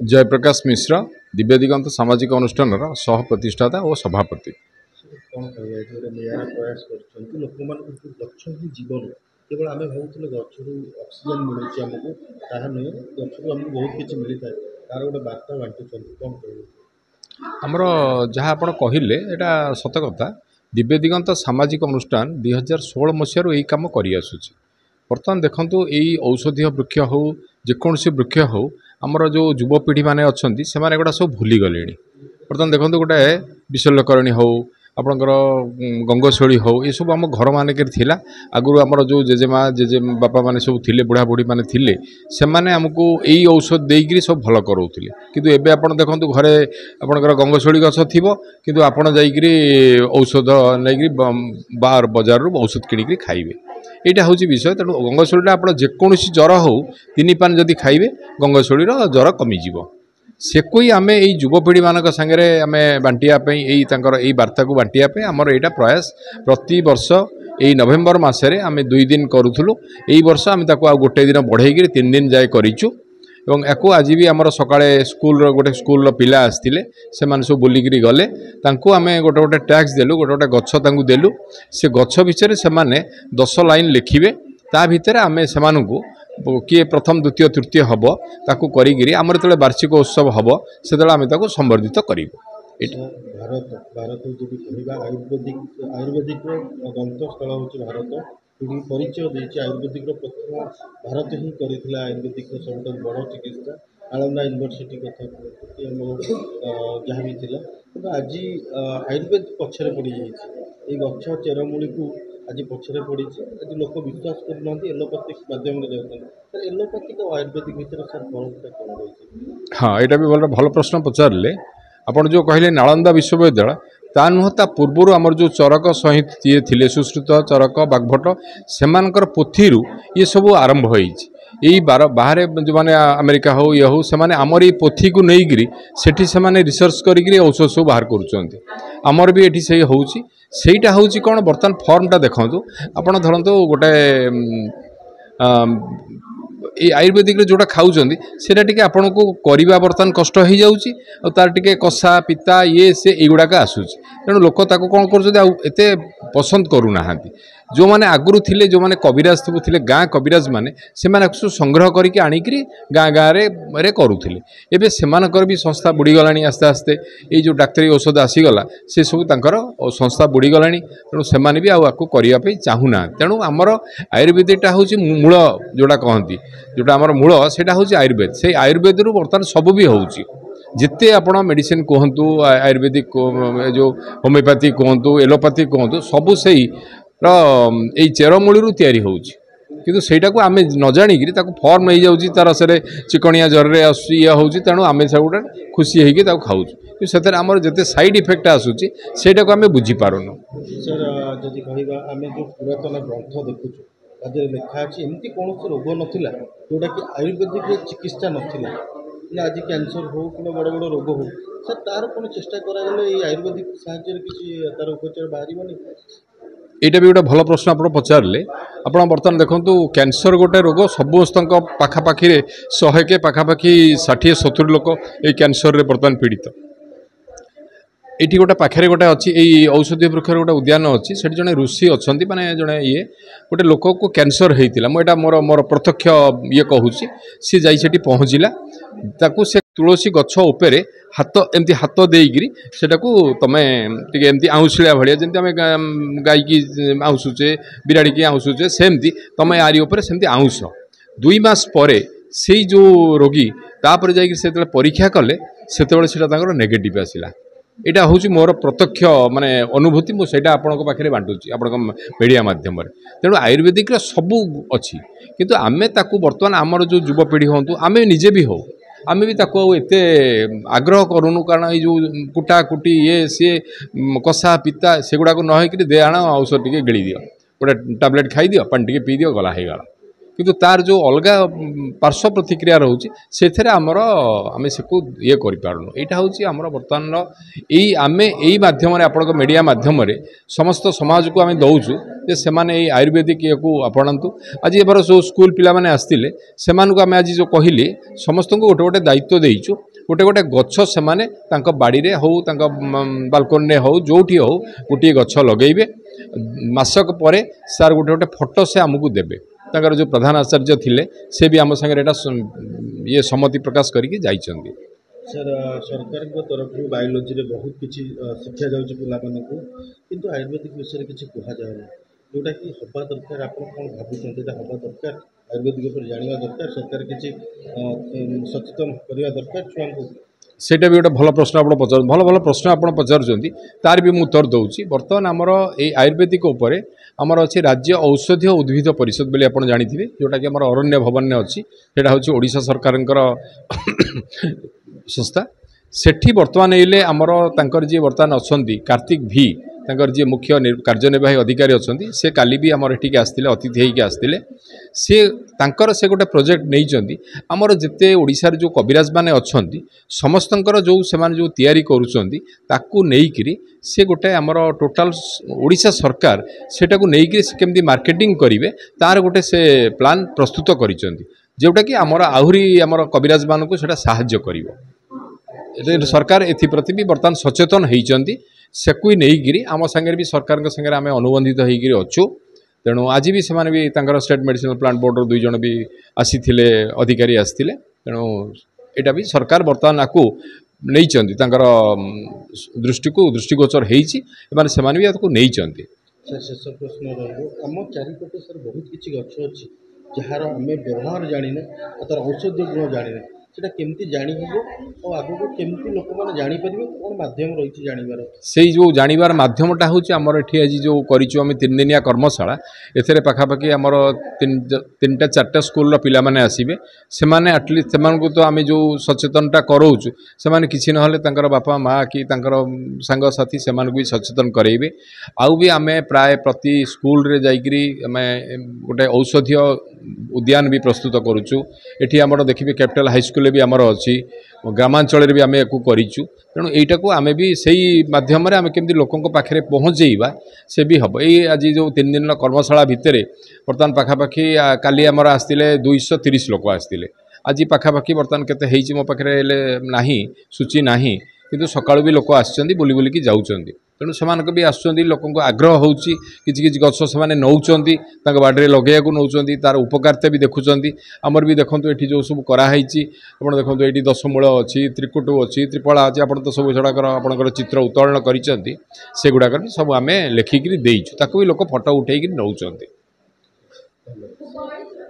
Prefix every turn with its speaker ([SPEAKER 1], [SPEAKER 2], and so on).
[SPEAKER 1] जयप्रकाश मिश्र दिव्य दिगंत सामाजिक अनुष्ठान सह प्रतिष्ठाता और सभापति।
[SPEAKER 2] कौन कहना प्रयास कर लोक गच ही जीवन केवल आम भावुल गच ऑक्सीजन मिलूँ आमको ताहा नुहे गच आमको बहुत किसी मिलता है तार गोटे बार्ता बांटुं कौन कह
[SPEAKER 1] आमर जहाँ आप कहले यहाँ सत कथा दिव्य दिगंत सामाजिक अनुष्ठान 2016 मसीह यही कम कर बर्तमान देखु यही औषधीय वृक्ष हो जेकोसी वृक्ष हो आमर जो युवपीढ़ी मैंने अच्छा से गोटा सब भूली गले। बर्तमान देखो गोटे विशल्यकरणी हो आपणकर गंगशैली हो ये सब आम घर मानक आगुरी आमर जो जेजेमा जेजे बापा मैंने सब थे बुढ़ा बुढ़ी मैंने थे से आमको यही औषध देकर सब भल कराऊे किंतु एबे आप देखो घरे आपणकर गंगशैली गछ थी किंतु आपड़ जाकि औषध नहीं बार बजार औषध किणिक खाइबे यहाँ हूँ विषय। तेणु गंगशैली आप जेकोसी जर हो 3 पान जदि खाइबे गंगशैली जर कमिज से कोई आम यही युवपीढ़ी मान सागरे आम बांटियापी यही बार्ता को बांटियापी आमर यहाँ प्रयास प्रति वर्ष यही नवेम्बर मसरे आम 2 दिन करूँ यही वर्ष आम गोटे दिन बढ़े 3 दिन जाए करूँ एवं या आज भी आमर सकाळे स्कूल गोटे स्कूल पिला आसते से सब बुलिकी गले आम गोटे गोटे टैक्स देलु गोटे गोटे गछ देलु से गछ विषय से 10 लाइन लिखिबे ता भितर आम से किए प्रथम द्वितीय तृतीय हम ताकू करी आमर जो वार्षिक उत्सव हम से आम संवर्धित करूँ।
[SPEAKER 2] भारत भारत जो आयुर्वेदिक गंतस्थल हूँ भारत ये परिचय देती आयुर्वेदिक प्रथम भारत ही करता आयुर्वेदिक सब बड़ चिकित्सा नालंदा यूनिवर्सिटी कथा जहाँ भी थी आज आयुर्वेद पछरे पड़ जाए गछ चेरमूली को आज पछरे पड़ी आज लोक विश्वास करना एलोपैथिक माध्यम जाते एलोपैथिक और आयुर्वेदिक भितर सर फरक कौन रही।
[SPEAKER 1] हाँ यहाँ भी भल प्रश्न पचारे आपड़ जो कहले नालंदा विश्वविद्यालय ता नुह ता पूर्वर आमर जो चरक सहित ये थे सुश्रुत चरक बागभट से पोथी ये सब आरंभ यही बाहर जो मैंने अमेरिका हो ये हो से आमर ये पोथी को लेकिन सेठी से रिसर्च करी औषध सब बाहर करमर भी ये से होटा हूँ कौन बर्तमान फर्मटा देखूँ आपड़ धरतु गोटे आयुर्वेदिक जोटा खाऊँ से आपण को करवा बर्तमान कष्ट हो जाऊँगी तार टे कषा पिता ये से युवाक आसूँ तेणु लोक ताको कौन करते पसंद करूना जो मैंने आगुरी थे जो मैंने कविराज सब थे गाँ कविराज मैंने से संग्रह करके आणिक गाँ गाँव में करुले एवं से भी संस्था बुड़ीगला आस्ते आस्ते ये जो डाक्तरी औषध आसीगला से सब तांकर संस्था बुड़ीगला तेणु से भी आपको करने चाहूना तेणु आमर आयुर्वेदटा हूँ मूल जोड़ा कहती जोटा आमर मूल से हूँ आयुर्वेद से आयुर्वेद बर्तमान सब भी होची जिते आप मेडिसिन कहतु आयुर्वेदिक जो होमिओपैथी कहतु एलोपैथी कहतु सबू से यही चेरमूली तैयारी होची किंतु सेटा को आम न जाणिक फर्म हो जाऊँगी तार से चिकनिया जरे ये हूँ तेणु आम सब गोटे खुशी होगी खाऊ से आमर जिते साइड इफेक्ट आसूँ से आम बुझीपारुन।
[SPEAKER 2] सर जदि कह आम जो पुरातन ग्रंथ देखुचु लिखा अच्छी एमती कौन रोग नाला जोटा कि आयुर्वेदिक चिकित्सा नाला आज कैंसर हो कि बड़ बड़ रोग हो सर तार कौन चेष्टा करागले आयुर्वेदिक साहाय्य किसी तार उपचार बाहर
[SPEAKER 1] यहाँ भी गोटे भल प्रश्न आप पचारे आप बर्तमान देखो कैंसर गोटे रोग समस्त पाखापाखि 100 के पाखापाखि 60-70 लोक ये कैंसर रे बर्तमान पीड़ित ये गोटे पाखे गोटे अच्छी यही औषधीय वृक्ष गोटे उद्यान अच्छी से जड़े ऋषि अच्छा माने जड़े ये गोटे लोक को कैंसर होता मुझे मोर मोर प्रत्यक्ष ये कहूँ सी जाइए पहुँचला ताकू से तुलसी गछ उपरे हाथ एमती हाथ देकर सेटा को तमें एमती आउंसलिया भाया जमी आम गाई की आउंसुचे बिराड़ी की आउंसुचे सेमती तमें आरी उपर सेमती आउंस 2 मास पर से जो रोगी तापर जाकर परीक्षा कले से नेगेटिव आसला यहाँ हूँ मोर प्रत्यक्ष माने अनुभूति मुझे आपण पाखे बांटुची आपण मीडिया माध्यम तेणु आयुर्वेदिक सबू अच्छी किंतु आमे ताकू बर्तमान आमर जो युवपीढ़ी हूँ आम निजे भी हो आम भी एते आग्रह करूनु कारण ये कुटा कुटी ये सी कषा पिता से गुड़ाक न दे आण औषध टे गिड़ी दियो गोटे टैबलेट खाई दियो पानी टे पी दियो गला हो गला किंतु तार जो अलग पार्श्व प्रतिक्रिया रोचे से आम से ये करूँ यहाँ हूँ आम बर्तमान यही आम यही मध्यम आप मीडिया मध्यम समस्त समाज को आम दौचु ଯେ ସେମାନେ ଏଇ ଆୟୁର୍ବେଦିକ ଇଏକୁ ଆପଣାନ୍ତୁ। ଆଜି ଏବାର ସବୁ ସ୍କୁଲ ପିଲାମାନେ ଆସିଥିଲେ ସେମାନଙ୍କୁ ଆମେ ଆଜି ଯେଉଁ କହିଲି ସମସ୍ତଙ୍କୁ ଗୋଟେ ଗୋଟେ ଦାୟିତ୍ୱ ଦେଇଛୁ। ଗୋଟେ ଗୋଟେ ଗଛ ସେମାନେ ତାଙ୍କ ବାଡ଼ିରେ ହେଉ ତାଙ୍କ ବାଲକୋନିରେ ହେଉ ଯେଉଁଠି ହେଉ ଗୋଟିଏ ଗଛ ଲଗାଇବେ। ମାସକ ପରେ ସାର୍ ଗୋଟେ ଗୋଟେ ଫଟୋ ସେ ଆମକୁ ଦେବେ। ତାଙ୍କର ଯେଉଁ ପ୍ରଧାନ ଆଚାର୍ଯ୍ୟ ଥିଲେ ସେ ବି ଆମ ସାଙ୍ଗରେ ଏଇଟା ଇଏ ସମ୍ମତି ପ୍ରକାଶ କରିକି ଯାଇଛନ୍ତି।
[SPEAKER 2] सर सरकार तरफ बायोलोजी रे बहुत किसी शिक्षा जाऊँगी पिलाମାନଙ୍କୁ किंतु आयुर्वेदिक विषय किसी कहुना जोटा कि हवा दरकार आप कौन भावुं हवा दरकार आयुर्वेदिक उपर जाना दरकार सरकार किसी सचेतन करने दरकार छुआ को
[SPEAKER 1] सेटा भी गोटे भल प्रश्न आप पचार भल भल प्रश्न आप पचार तार भी मुझे उत्तर दूसरी। बर्तमान आमर ये आयुर्वेदिक उपर आमर अच्छी राज्य औषधीय उद्भिद परिषद बोली आप जानी जोटा कि आम अरण्य भवन अच्छी से हूँ ओडिशा सरकार संस्था। सेठी बर्तमान ये आमर तांकर जी बर्तमान अच्छा कार्तिक भी तांकर जी मुख्य कार्यनिर्वाही अधिकारी अच्छा से काली भी आमर एठिक आसते अतिथि होकर आसते सी तांकर से गोटे प्रोजेक्ट नहीं आमर जिते ओडिशार जो कविराज माने अच्छा समस्तंकर जो सेमान जो तैयारी करुँच ताकू नहीं से गोटे आमर टोटाल ओडिशा सरकार सेटा को नहीं से केमती मार्केटिंग करेंगे तार गोटे से प्लान प्रस्तुत करिसेंती जोटा कि आमर आहरी आमर कविराज मान को सेटा साहाय्य करिवो। सरकार एप्रति भी बर्तमान सचेतन होती से नहीं आम सागर भी सरकार सागर आम अनुबंधित होकर अच्छु। तेणु आज भी से भी स्टेट मेडिसिनल प्लांट बोर्डर 2 जन भी आसी अधिकारी आसते। तेणु यहाँ भी सरकार बर्तमान आपको नहीं दृष्टि को दृष्टिगोचर होने भी आपको नहीं।
[SPEAKER 2] सर शेष प्रश्न रम चारिपटे सर बहुत किसी गछ अच्छी जार आम व्यवहार जानी तार औषधीय गुण जानी सेटा केमती जानी और आगू केमती लोक मैंने जापर कौन मध्यम रही जानवर
[SPEAKER 1] से जो जानवर मध्यमटा हूँ आमर ये आज जो करें 3 दिनिया कर्मशाला एथे पाखापाखि आमर 3टा 4टा स्कूल पिला माने आसीबे से माने एटलिस्ट से तो आम जो सचेतनता कराऊँ से किसी ना बापा माँ कि सांग साथी से भी सचेतन करेबे। आउ भी आम प्राय प्रति स्कूल रे जाइकरी आम गोटे औषधीय उद्यान भी प्रस्तुत करुचु। एठी आमर देखिए कैपिटल हाईस्कूल भी आमर अच्छी ग्रामांचल भी आम या करूँ। तेणु यहीटा को आम भी सही माध्यम आम केमती लोकों पाखे पहुँचेवा से भी हम ये आज जो 3 दिन कर्मशाला भितर बर्तमान पाखापाखि काली आमर आसते 230 लोक आसते। आज पाखापाखि बर्तमान केते मो पाखे ना सूची ना किंतु सकाळु भी लोक आसछन्ती बुली बुली की जाउछन्ती। तेणु सेमानक भी आसुछन्ती लोकंको आग्रह होउची किछि किछि गछ सेमाने नौछन्ती तांक बाडरे लगेयाकु नौछन्ती तार उपकारिता भी देखुछन्ती। आमर भी देखंतु एठी जो सब करा हैची आपण देखंतु एठी दशमूल अछि त्रिकुटु अछि त्रिफला अछि आपण तो सब छडाकर आपणकर चित्र उत्तोलन करिसन्ती से गुडाकर भी सब आमे लेखिकरी देइछु ताकू भी लोक फोटो उठेइकरी नौछन्ती।